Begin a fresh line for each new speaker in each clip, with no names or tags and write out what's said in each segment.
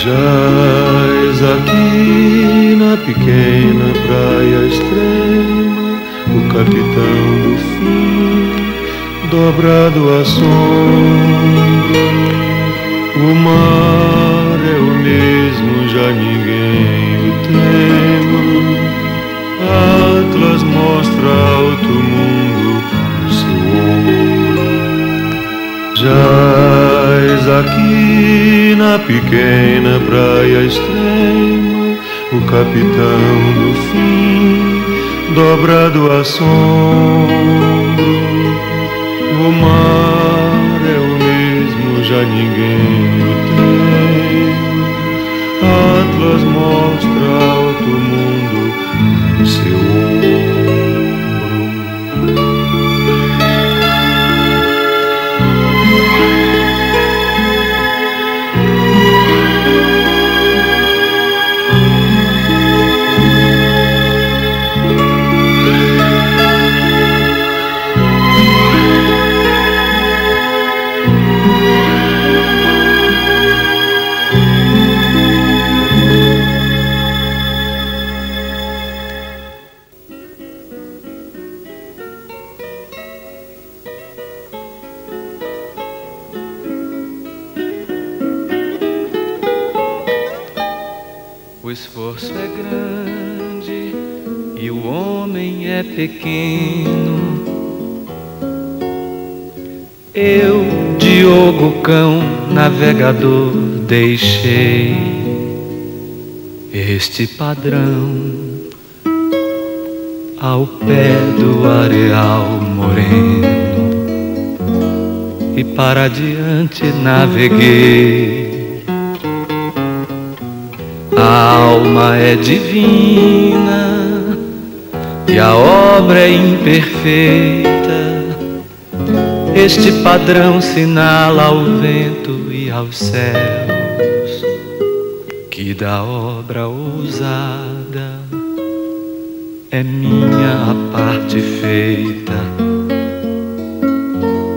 Jaz aqui na pequena praia extrema, o capitão do fim, dobrado a sombra. O mar é o mesmo, já ninguém o tema. Atlas mostra alto mundo no seu ombro. Jaz aqui na pequena praia extrema, o capitão do fim, dobrado a sombro. O mar é o mesmo, já ninguém o tem. Atlas mostra alto mundo no seu ombro.
O esforço é grande e o homem é pequeno. Eu, Diogo Cão, navegador, deixei este padrão ao pé do areal moreno e para adiante naveguei. A alma é divina e a obra é imperfeita. Este padrão sinala ao vento e aos céus que da obra ousada é minha a parte feita.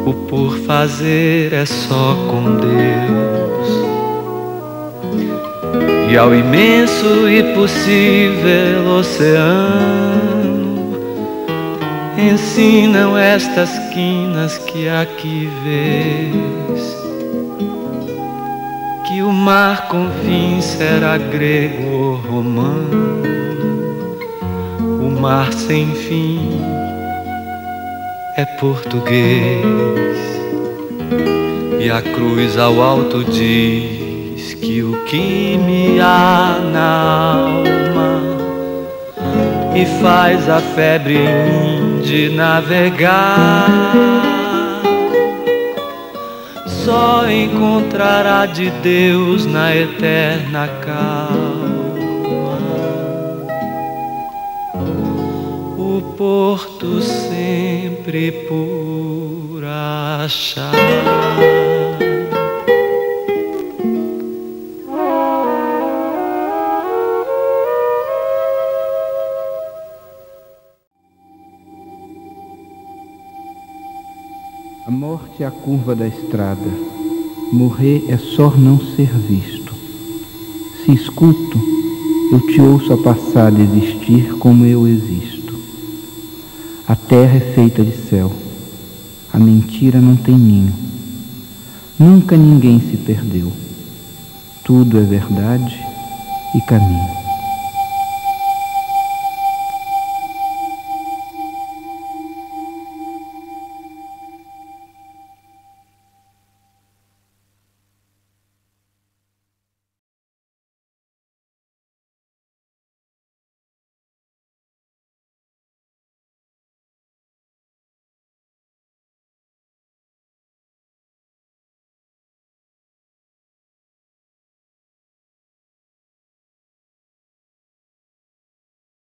O por fazer é só com Deus. E ao imenso e possível oceano ensinam estas quinas que aqui vês, que o mar com fim será grego ou romano, o mar sem fim é português. E a cruz ao alto diz que o que me há na alma e faz a febre em mim de navegar só encontrará de Deus na eterna calma. O porto sempre por achar.
A morte é a curva da estrada, morrer é só não ser visto. Se escuto, eu te ouço a passar de existir como eu existo. A terra é feita de céu, a mentira não tem ninho. Nunca ninguém se perdeu, tudo é verdade e caminho.